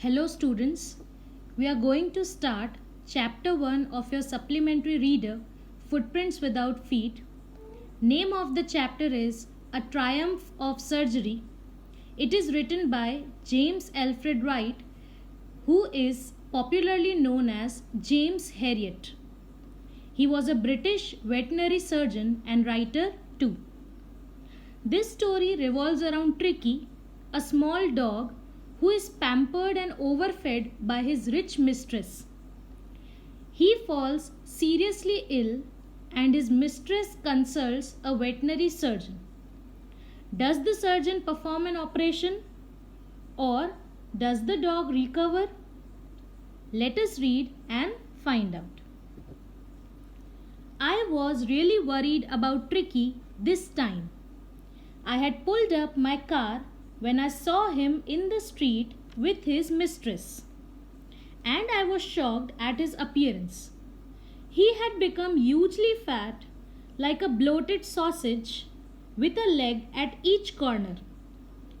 Hello students, we are going to start chapter 1 of your supplementary reader Footprints Without Feet. Name of the chapter is A Triumph of Surgery. It is written by James Alfred Wright, who is popularly known as James Herriot. He was a British veterinary surgeon and writer too. This story revolves around Tricky, a small dog who is pampered and overfed by his rich mistress. He falls seriously ill and his mistress consults a veterinary surgeon. Does the surgeon perform an operation or does the dog recover? Let us read and find out. I was really worried about Tricky this time. I had pulled up my car when I saw him in the street with his mistress, and I was shocked at his appearance. He had become hugely fat, like a bloated sausage, with a leg at each corner.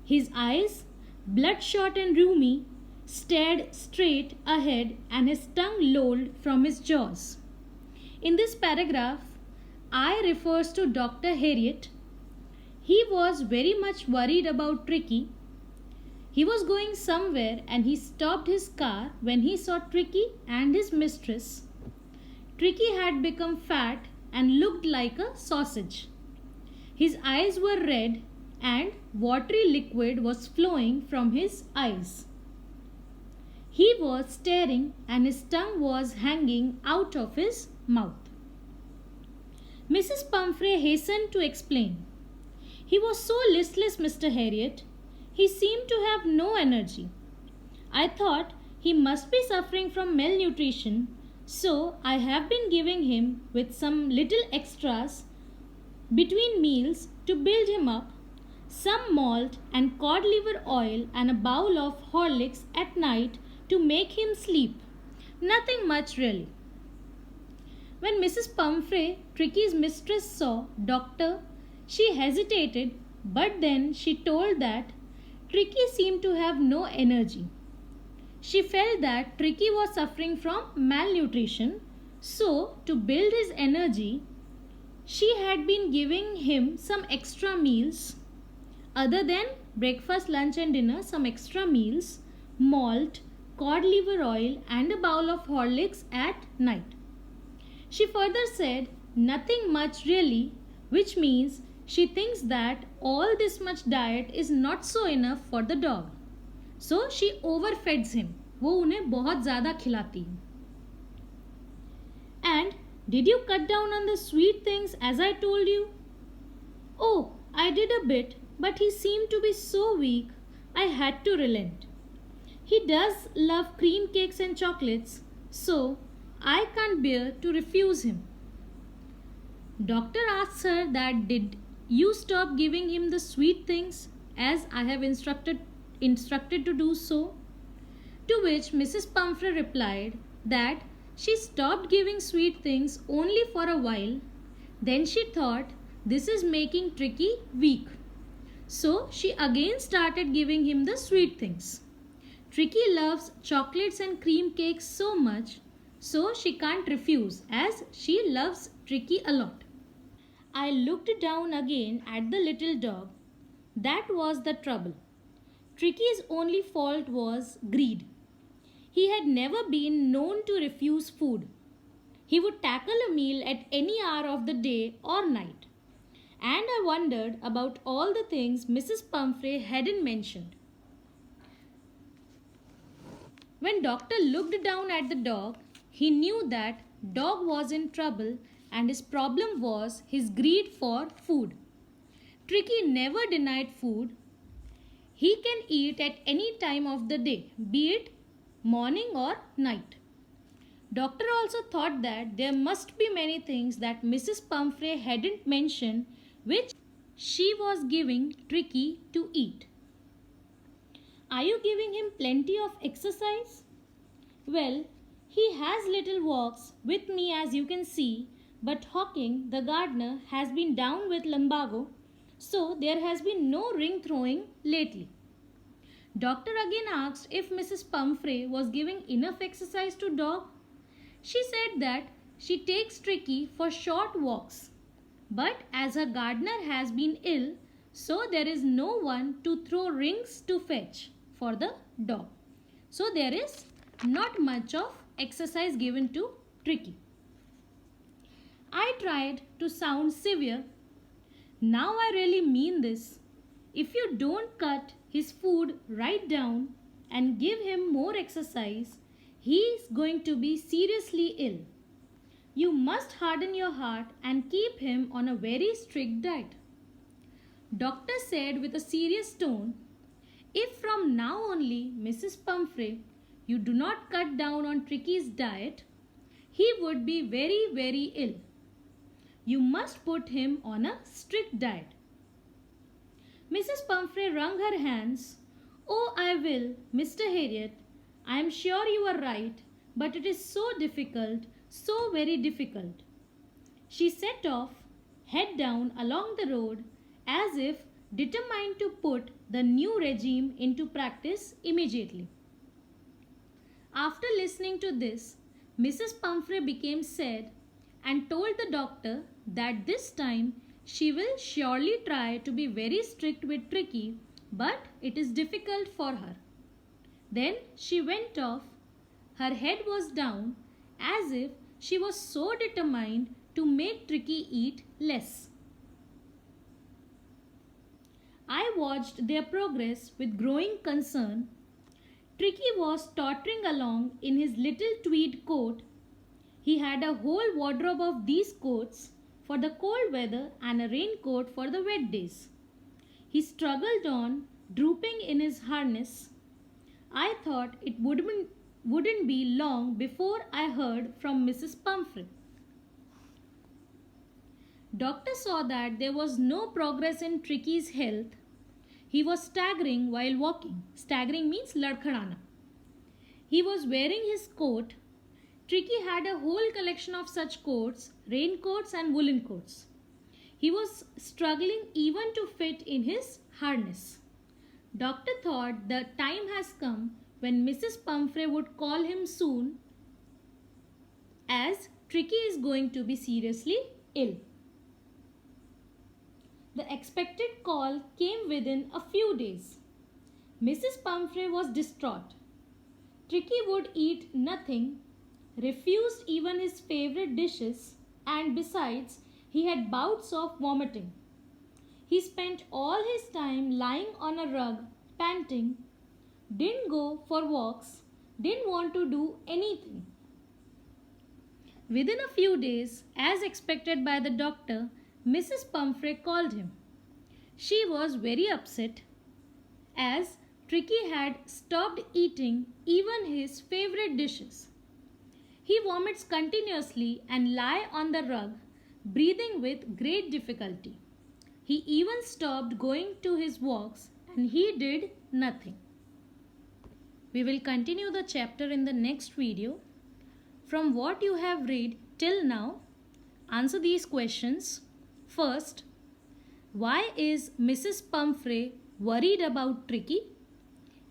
His eyes, bloodshot and rheumy, stared straight ahead and his tongue lolled from his jaws. In this paragraph, I refers to Dr. Herriot. He was very much worried about Tricky. He was going somewhere and he stopped his car when he saw Tricky and his mistress. Tricky had become fat and looked like a sausage. His eyes were red and watery liquid was flowing from his eyes. He was staring and his tongue was hanging out of his mouth. Mrs. Pumphrey hastened to explain. He was so listless, Mr. Herriot. He seemed to have no energy. I thought he must be suffering from malnutrition, so I have been giving him with some little extras between meals to build him up, some malt and cod liver oil and a bowl of Horlicks at night to make him sleep. Nothing much really. When Mrs. Pumphrey, Tricky's mistress, saw Doctor, she hesitated, but then she told that Tricky seemed to have no energy. She felt that Tricky was suffering from malnutrition, so to build his energy, she had been giving him some extra meals. Other than breakfast, lunch and dinner, some extra meals, malt, cod liver oil and a bowl of Horlicks at night. She further said, nothing much really, which means she thinks that all this much diet is not so enough for the dog. So she overfeeds him. वो उन्हें बहुत ज़्यादा खिलाती है. And did you cut down on the sweet things as I told you? Oh, I did a bit, but he seemed to be so weak, I had to relent. He does love cream cakes and chocolates, so I can't bear to refuse him. Doctor asks her that did you stop giving him the sweet things as I have instructed to do so? To which Mrs. Pumphrey replied that she stopped giving sweet things only for a while. Then she thought this is making Tricky weak. So she again started giving him the sweet things. Tricky loves chocolates and cream cakes so much, so she can't refuse as she loves Tricky a lot. I looked down again at the little dog. That was the trouble. Tricky's only fault was greed. He had never been known to refuse food. He would tackle a meal at any hour of the day or night. And I wondered about all the things Mrs. Pumphrey hadn't mentioned. When Doctor looked down at the dog, he knew that dog was in trouble and his problem was his greed for food. Tricky never denied food. He can eat at any time of the day, be it morning or night. Doctor also thought that there must be many things that Mrs. Pumphrey hadn't mentioned which she was giving Tricky to eat. Are you giving him plenty of exercise? Well, he has little walks with me as you can see, but Hawking, the gardener, has been down with lumbago, so there has been no ring throwing lately. Doctor again asked if Mrs. Pumphrey was giving enough exercise to dog. She said that she takes Tricky for short walks. But as her gardener has been ill, so there is no one to throw rings to fetch for the dog. So there is not much of exercise given to Tricky. I tried to sound severe. Now I really mean this. If you don't cut his food right down and give him more exercise, he is going to be seriously ill. You must harden your heart and keep him on a very strict diet. Doctor said with a serious tone, if from now only, Mrs. Pumphrey, you do not cut down on Tricky's diet, he would be very, very ill. You must put him on a strict diet. Mrs. Pumphrey wrung her hands. Oh, I will, Mr. Harriet. I am sure you are right, but it is so difficult, so very difficult. She set off, head down along the road, as if determined to put the new regime into practice immediately. After listening to this, Mrs. Pumphrey became sad and told the doctor that this time she will surely try to be very strict with Tricky, but it is difficult for her. Then she went off. Her head was down as if she was so determined to make Tricky eat less. I watched their progress with growing concern. Tricky was tottering along in his little tweed coat. He had a whole wardrobe of these coats for the cold weather and a raincoat for the wet days. He struggled on, drooping in his harness. I thought it wouldn't be long before I heard from Mrs. Pumphrey. Doctor saw that there was no progress in Tricky's health. He was staggering while walking. Staggering means ladkhadana. He was wearing his coat. Tricky had a whole collection of such coats, raincoats and woolen coats. He was struggling even to fit in his harness. Doctor thought the time has come when Mrs. Pumphrey would call him soon, as Tricky is going to be seriously ill. The expected call came within a few days. Mrs. Pumphrey was distraught. Tricky would eat nothing, refused even his favorite dishes, and besides, he had bouts of vomiting. He spent all his time lying on a rug, panting, didn't go for walks, didn't want to do anything. Within a few days, as expected by the doctor, Mrs. Pumphrey called him. She was very upset, as Tricky had stopped eating even his favorite dishes. He vomits continuously and lie on the rug, breathing with great difficulty. He even stopped going to his walks and he did nothing. We will continue the chapter in the next video. From what you have read till now, answer these questions. First, why is Mrs. Pumphrey worried about Tricky?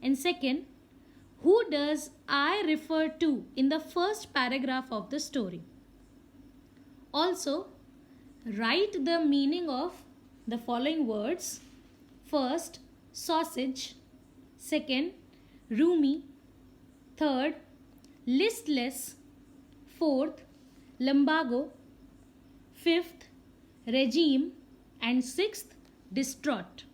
And second, who does I refer to in the first paragraph of the story? Also, write the meaning of the following words. First, sausage. Second, roomy. Third, listless. Fourth, lumbago. Fifth, regime. And sixth, distraught.